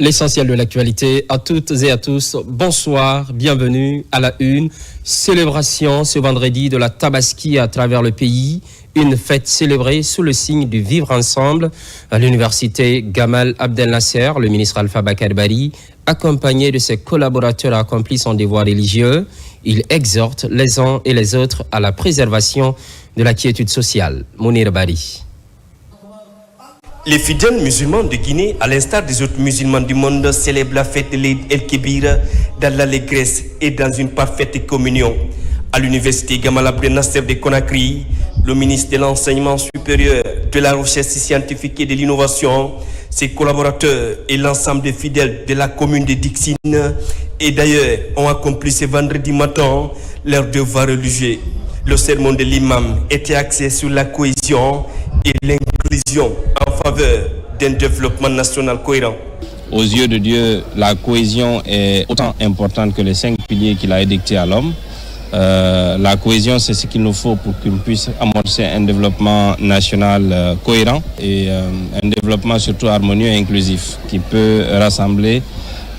L'essentiel de l'actualité à toutes et à tous. Bonsoir, bienvenue à la une. Célébration ce vendredi de la Tabaski à travers le pays. Une fête célébrée sous le signe du vivre ensemble. À l'université Gamal Abdel Nasser, le ministre Alpha Bakar Bari, accompagné de ses collaborateurs, a accompli son devoir religieux. Il exhorte les uns et les autres à la préservation de la quiétude sociale. Mounir Bari. Les fidèles musulmans de Guinée, à l'instar des autres musulmans du monde, célèbrent la fête de l'Eid el-Kébir dans l'allégresse et dans une parfaite communion. À l'université Gamal Abdel Nasser de Conakry, le ministre de l'Enseignement supérieur, de la Recherche scientifique et de l'Innovation, ses collaborateurs et l'ensemble des fidèles de la commune de Dixine et d'ailleurs ont accompli ce vendredi matin leur devoir religieux. Le sermon de l'imam était axé sur la cohésion et l'inclusion en faveur d'un développement national cohérent. Aux yeux de Dieu, la cohésion est autant importante que les 5 piliers qu'il a édictés à l'homme. La cohésion, c'est ce qu'il nous faut pour qu'on puisse amorcer un développement national cohérent et un développement surtout harmonieux et inclusif qui peut rassembler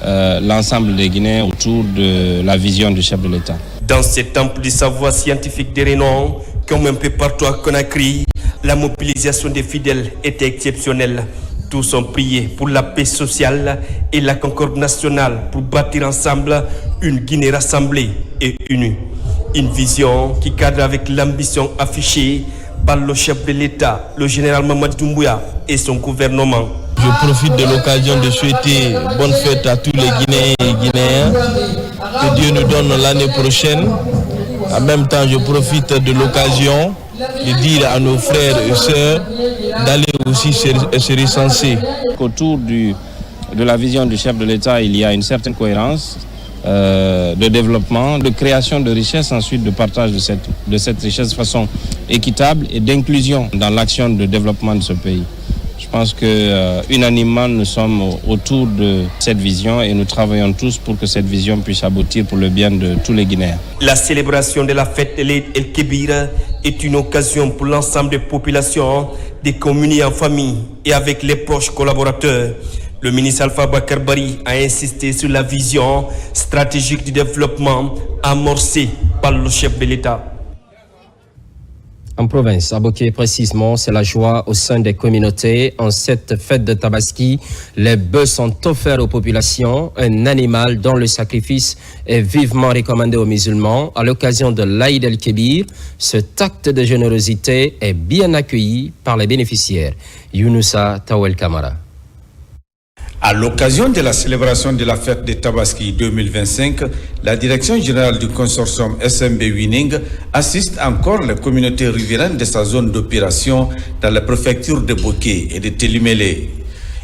l'ensemble des Guinéens autour de la vision du chef de l'État. Dans ce temple du savoir scientifique de renom, comme un peu partout à Conakry, la mobilisation des fidèles était exceptionnelle. Tous ont prié pour la paix sociale et la concorde nationale pour bâtir ensemble une Guinée rassemblée et unie. Une vision qui cadre avec l'ambition affichée par le chef de l'État, le général Mamadi Doumbouya et son gouvernement. Je profite de l'occasion de souhaiter bonne fête à tous les Guinéens et Guinéens. Que Dieu nous donne l'année prochaine. En même temps, je profite de l'occasion de dire à nos frères et sœurs d'aller aussi se recenser. Autour de la vision du chef de l'État, il y a une certaine cohérence de développement, de création de richesse, ensuite de partage de cette richesse de façon équitable et d'inclusion dans l'action de développement de ce pays. Je pense que unanimement nous sommes autour de cette vision et nous travaillons tous pour que cette vision puisse aboutir pour le bien de tous les Guinéens. La célébration de la fête de l'Eid el-Kébir est une occasion pour l'ensemble des populations de communier en famille et avec les proches collaborateurs. Le ministre Alpha Bakar Bari a insisté sur la vision stratégique du développement amorcée par le chef de l'État. En province, à Boké précisément, c'est la joie au sein des communautés. En cette fête de Tabaski, les bœufs sont offerts aux populations, un animal dont le sacrifice est vivement recommandé aux musulmans. À l'occasion de l'Aïd el-Kébir, cet acte de générosité est bien accueilli par les bénéficiaires. Younoussa Tawel Kamara. À l'occasion de la célébration de la fête de Tabaski 2025, la direction générale du consortium SMB Winning assiste encore les communautés riveraines de sa zone d'opération dans la préfecture de Boké et de Télimélé.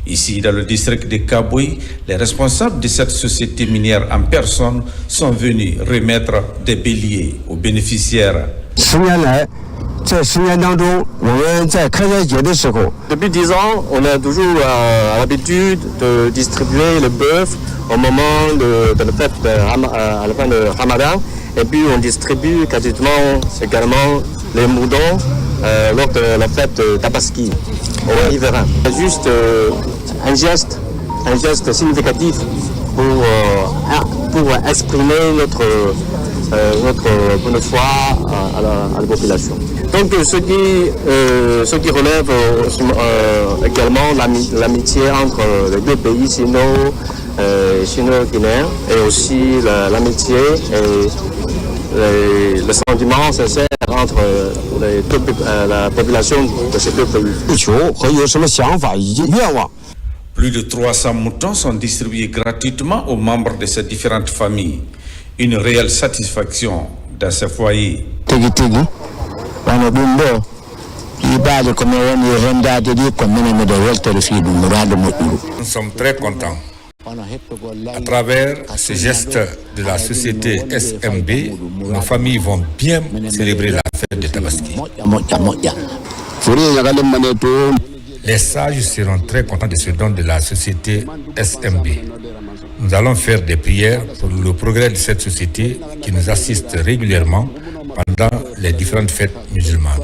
Ici, dans le district de Kabouy, les responsables de cette société minière en personne sont venus remettre des béliers aux bénéficiaires. Depuis 10 ans, on a toujours l'habitude de distribuer le bœuf au moment de la fête à la fin de Ramadan. Et puis on distribue quasiment également les moudons lors de la fête de Tabaski aux riverains. C'est juste un geste significatif pour exprimer notre bonne foi à la population. Donc ce qui relève également l'amitié entre les deux pays sino-guinéens et aussi l'amitié et le sentiment sincère entre la population de ces deux pays. Plus de 300 moutons sont distribués gratuitement aux membres de ces différentes familles. Une réelle satisfaction dans ces foyers. Nous sommes très contents. À travers ce geste de la société SMB, nos familles vont bien célébrer la fête de Tabaski. Les sages seront très contents de ce don de la société SMB. Nous allons faire des prières pour le progrès de cette société qui nous assiste régulièrement pendant les différentes fêtes musulmanes.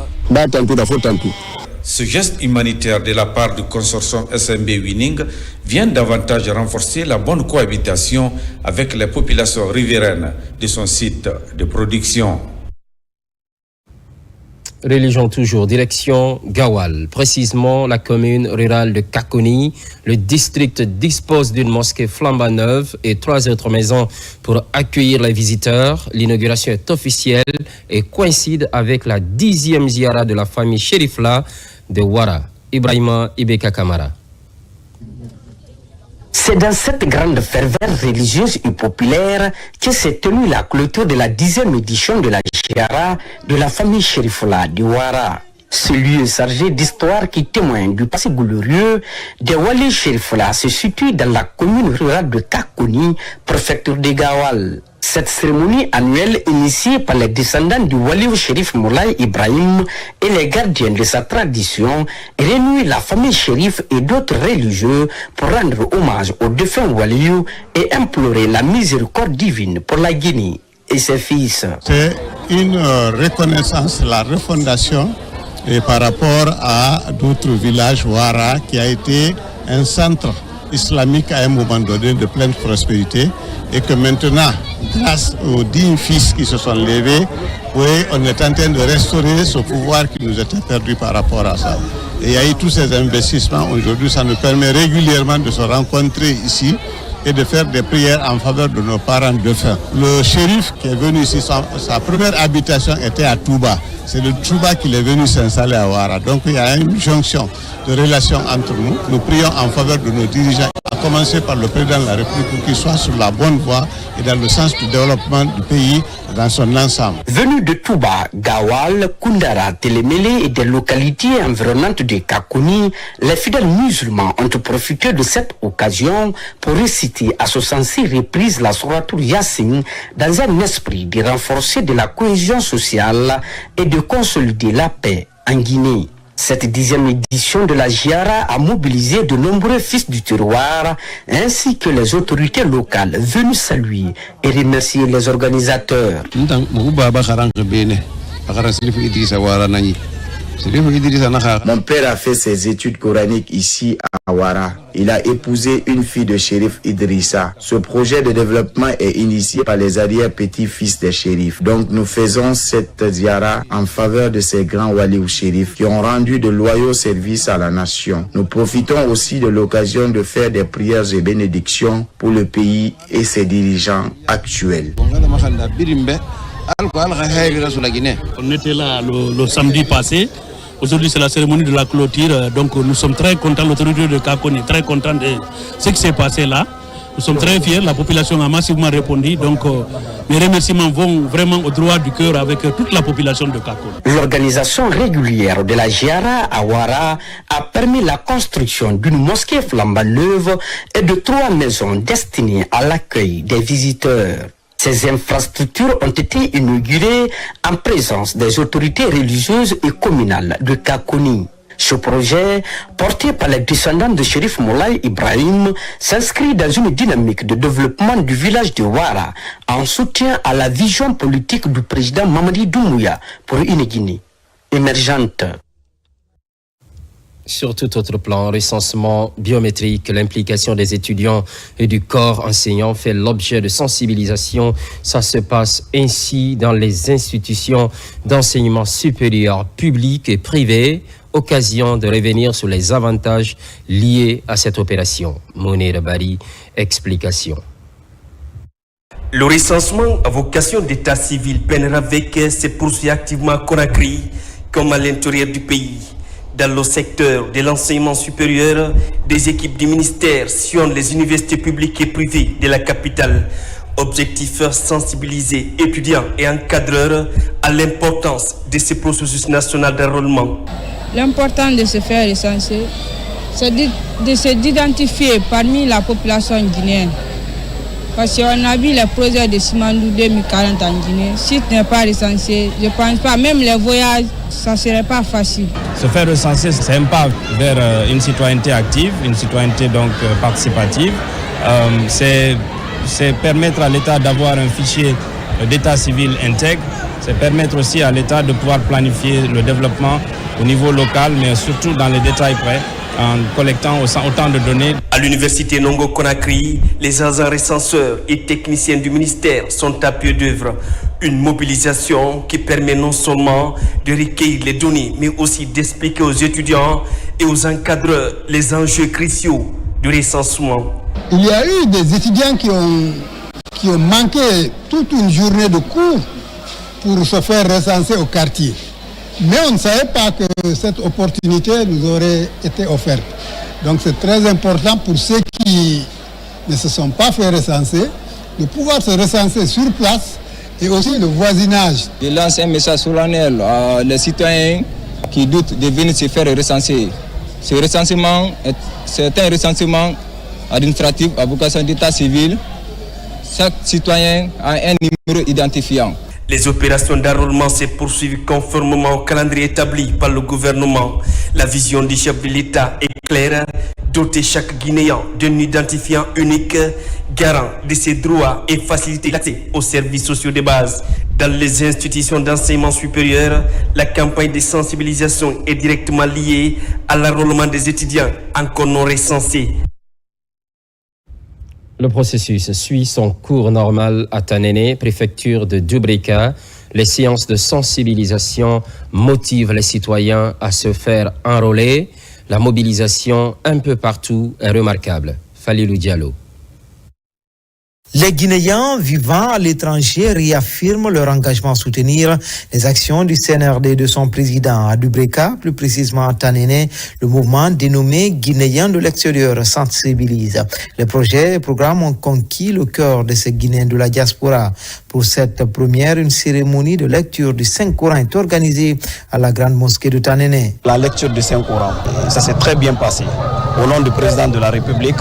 Ce geste humanitaire de la part du consortium SMB Winning vient davantage renforcer la bonne cohabitation avec les populations riveraines de son site de production. Religion toujours, direction Gawal, précisément la commune rurale de Kakoni. Le district dispose d'une mosquée flambant neuve et 3 autres maisons pour accueillir les visiteurs. L'inauguration est officielle et coïncide avec la 10e ziara de la famille Sherifla de Ouara. Ibrahima Ibeka Kamara. C'est dans cette grande ferveur religieuse et populaire que s'est tenue la clôture de la 10e édition de la Ziara de la famille Sherifla de Ouara. Ce lieu chargé d'histoire qui témoigne du passé glorieux des Wali Sherifla se situe dans la commune rurale de Kakoni, préfecture de Gawal. Cette cérémonie annuelle initiée par les descendants du Waliou Chérif Moulay Ibrahim et les gardiens de sa tradition réunit la famille Chérif et d'autres religieux pour rendre hommage aux défunts Waliou et implorer la miséricorde divine pour la Guinée et ses fils. C'est une reconnaissance, la refondation et par rapport à d'autres villages Ouara qui a été un centre islamique à un moment donné de pleine prospérité et que maintenant, grâce aux dignes fils qui se sont levés, oui, on est en train de restaurer ce pouvoir qui nous était perdu par rapport à ça. Et il y a eu tous ces investissements. Aujourd'hui, ça nous permet régulièrement de se rencontrer ici et de faire des prières en faveur de nos parents défunts. Le shérif qui est venu ici, sa première habitation était à Touba. C'est le Touba qui est venu s'installer à Ouara. Donc il y a une jonction de relations entre nous. Nous prions en faveur de nos dirigeants, à commencer par le président de la République pour qu'il soit sur la bonne voie et dans le sens du développement du pays dans son ensemble. Venus de Touba, Gawal, Koundara, Télémélé et des localités environnantes de Kakoni, les fidèles musulmans ont profité de cette occasion pour réciter à ce sens reprise la souratul Yassine dans un esprit de renforcer de la cohésion sociale et de consolider la paix en Guinée. Cette 10e édition de la Ziara a mobilisé de nombreux fils du terroir ainsi que les autorités locales venues saluer et remercier les organisateurs. Mon père a fait ses études coraniques ici à Ouara. Il a épousé une fille de shérif Idrissa. Ce projet de développement est initié par les arrière-petits-fils des shérifs. Donc nous faisons cette ziara en faveur de ces grands wali ou shérifs qui ont rendu de loyaux services à la nation. Nous profitons aussi de l'occasion de faire des prières et bénédictions pour le pays et ses dirigeants actuels. On était là le samedi passé. Aujourd'hui, c'est la cérémonie de la clôture. Donc, nous sommes très contents, l'autorité de Kakoni est très contente de ce qui s'est passé là. Nous sommes très fiers, la population a massivement répondu. Donc, mes remerciements vont vraiment au droit du cœur avec toute la population de Kakoni. L'organisation régulière de la Ziara à Ouara a permis la construction d'une mosquée flambant neuve et de 3 maisons destinées à l'accueil des visiteurs. Ces infrastructures ont été inaugurées en présence des autorités religieuses et communales de Kakoni. Ce projet, porté par les descendants de Chérif Moulay Ibrahim, s'inscrit dans une dynamique de développement du village de Ouara en soutien à la vision politique du président Mamadi Doumbouya pour une Guinée émergente. Sur tout autre plan, recensement biométrique, l'implication des étudiants et du corps enseignant fait l'objet de sensibilisation. Ça se passe ainsi dans les institutions d'enseignement supérieur public et privé. Occasion de revenir sur les avantages liés à cette opération. Mounir Bari, explication. Le recensement à vocation d'état civil peinera avec se poursuit activement à Conakry comme à l'intérieur du pays. Dans le secteur de l'enseignement supérieur, des équipes du ministère sillonnent les universités publiques et privées de la capitale. Objectif, sensibiliser étudiants et encadreurs à l'importance de ce processus national d'enrôlement. L'important de se faire recenser, c'est d'identifier parmi la population guinéenne. Parce qu'on a vu les projets de Simandou 2040 en Guinée. Si tu n'es pas recensé, je ne pense pas, même les voyages, ça ne serait pas facile. Se faire recenser, c'est un pas vers une citoyenneté active, une citoyenneté donc participative. C'est permettre à l'État d'avoir un fichier d'état civil intègre. C'est permettre aussi à l'État de pouvoir planifier le développement au niveau local, mais surtout dans les détails près, en collectant autant de données. À l'université Nongo Conakry, les agents recenseurs et techniciens du ministère sont à pied d'œuvre. Une mobilisation qui permet non seulement de recueillir les données, mais aussi d'expliquer aux étudiants et aux encadreurs les enjeux cruciaux du recensement. Il y a eu des étudiants qui ont manqué toute une journée de cours pour se faire recenser au quartier. Mais on ne savait pas que cette opportunité nous aurait été offerte. Donc c'est très important pour ceux qui ne se sont pas fait recenser, de pouvoir se recenser sur place et aussi le voisinage. Je lance un message solennel à les citoyens qui doutent de venir se faire recenser. Ce recensement, c'est un recensement administratif à vocation d'état civil. Chaque citoyen a un numéro identifiant. Les opérations d'enrôlement se poursuivent conformément au calendrier établi par le gouvernement. La vision du chef de l'État est claire, doter chaque Guinéen d'un identifiant unique, garant de ses droits et faciliter l'accès aux services sociaux de base. Dans les institutions d'enseignement supérieur, la campagne de sensibilisation est directement liée à l'enrôlement des étudiants encore non recensés. Le processus suit son cours normal à Tanene, préfecture de Dubrika. Les séances de sensibilisation motivent les citoyens à se faire enrôler. La mobilisation un peu partout est remarquable. Falilou Diallo. Les Guinéens vivant à l'étranger réaffirment leur engagement à soutenir les actions du CNRD de son président à Dubrika, plus précisément à Tanene. Le mouvement dénommé Guinéens de l'extérieur sensibilise. Les projets et programmes ont conquis le cœur de ces Guinéens de la diaspora. Pour cette première, une cérémonie de lecture du Saint-Coran est organisée à la grande mosquée de Tanene. La lecture du Saint-Coran, ça s'est très bien passé. Au nom du président de la République,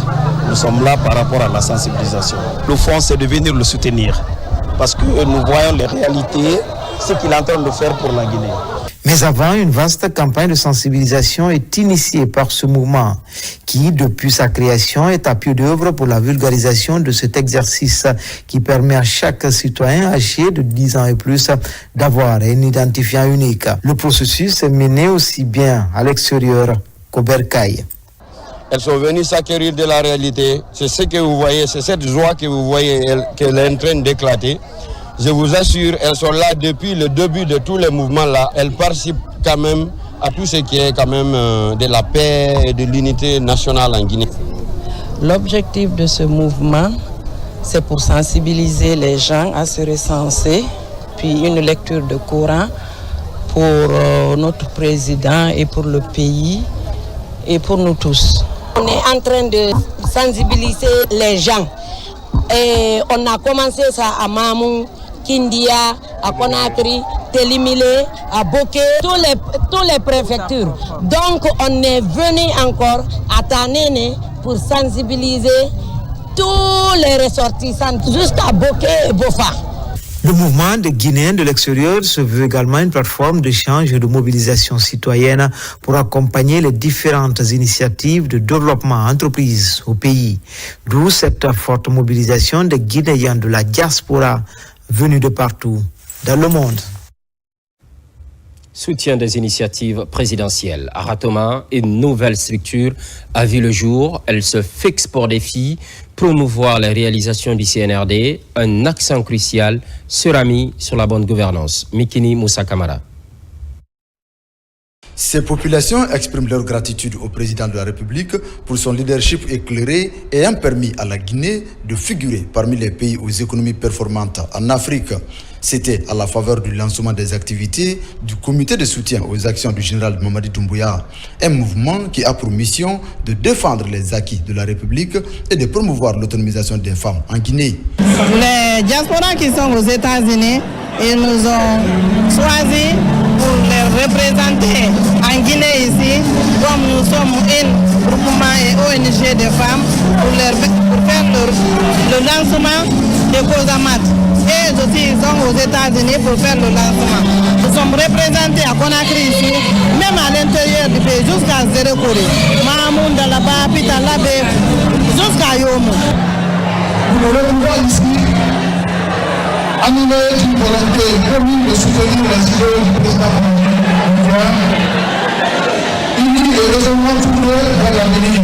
nous sommes là par rapport à la sensibilisation. Le fond, c'est de venir le soutenir parce que nous voyons les réalités, ce qu'il est en train de faire pour la Guinée. Mais avant, une vaste campagne de sensibilisation est initiée par ce mouvement qui, depuis sa création, est à pied d'œuvre pour la vulgarisation de cet exercice qui permet à chaque citoyen âgé de 10 ans et plus d'avoir un identifiant unique. Le processus est mené aussi bien à l'extérieur qu'au Bercail. Elles sont venues s'acquérir de la réalité. C'est ce que vous voyez, c'est cette joie que vous voyez qu'elle est en train d'éclater. Je vous assure, elles sont là depuis le début de tous les mouvements-là. Elles participent quand même à tout ce qui est quand même de la paix et de l'unité nationale en Guinée. L'objectif de ce mouvement, c'est pour sensibiliser les gens à se recenser, puis une lecture de Coran pour notre président et pour le pays et pour nous tous. On est en train de sensibiliser les gens. Et on a commencé ça à Mamou, Kindia, à Conakry, Télimilé, à Boké, tous les préfectures. Donc on est venu encore à Tanene pour sensibiliser tous les ressortissants jusqu'à Boké et Bofa. Le mouvement des Guinéens de l'extérieur se veut également une plateforme d'échange et de mobilisation citoyenne pour accompagner les différentes initiatives de développement entreprises au pays. D'où cette forte mobilisation des Guinéens de la diaspora venus de partout dans le monde. Soutien des initiatives présidentielles. À Ratoma, une nouvelle structure a vu le jour. Elle se fixe pour défi promouvoir les réalisations du CNRD. Un accent crucial sera mis sur la bonne gouvernance. Mikini Moussa Kamara. Ces populations expriment leur gratitude au président de la République pour son leadership éclairé ayant permis à la Guinée de figurer parmi les pays aux économies performantes en Afrique. C'était à la faveur du lancement des activités du comité de soutien aux actions du général Mamadi Doumbouya, un mouvement qui a pour mission de défendre les acquis de la République et de promouvoir l'autonomisation des femmes en Guinée. Les diasporas qui sont aux États-Unis, ils nous ont choisis pour les représenter en Guinée ici, comme nous sommes un groupement et ONG de femmes, pour faire le lancement de Kozamat. Et aussi, ils sont aux États-Unis pour faire le lancement. Nous sommes représentés à Conakry ici, même à l'intérieur du pays, jusqu'à Zérekori, Mahamoun, Dalaba, Pitalabe, jusqu'à Yomo. Nous nous retrouvons ici, animés d'une volonté commune de soutenir les idées du président. unis et résolument tournés vers l'avenir.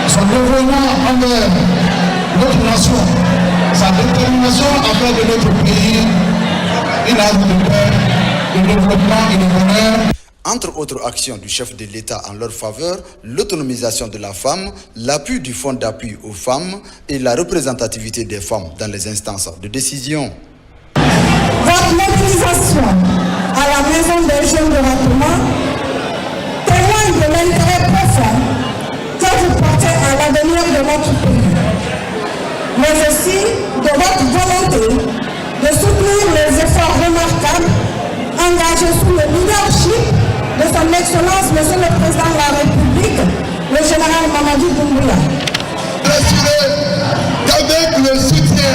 Son dévouement envers notre nation, sa détermination à faire de notre pays une arme de paix, de développement et de bonheur. Entre autres actions du chef de l'État en leur faveur, l'autonomisation de la femme, l'appui du fonds d'appui aux femmes et la représentativité des femmes dans les instances de décision. Votre mobilisation à la maison des jeunes de Ratoma témoigne de l'intérêt profond que vous portez à l'avenir de notre pays, mais aussi de votre volonté de soutenir les efforts remarquables engagés sous le leadership de son Excellence, Monsieur le Président de la République, le général Mamadou Doumbouya. Qu'avec le soutien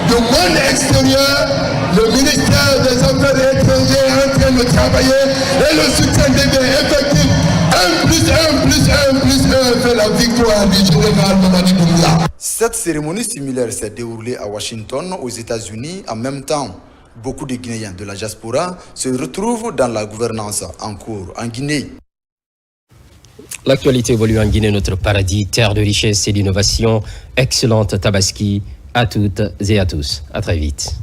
du monde extérieur, le ministère des Affaires étrangères est en train de travailler et le soutien devient effectif. 1+1+1+1 fait la victoire du général Mamadou Doumbouya. Cette cérémonie similaire s'est déroulée à Washington, aux États-Unis, en même temps. Beaucoup de Guinéens de la diaspora se retrouvent dans la gouvernance en cours en Guinée. L'actualité évolue en Guinée, notre paradis, terre de richesse et d'innovation. Excellente Tabaski à toutes et à tous. À très vite.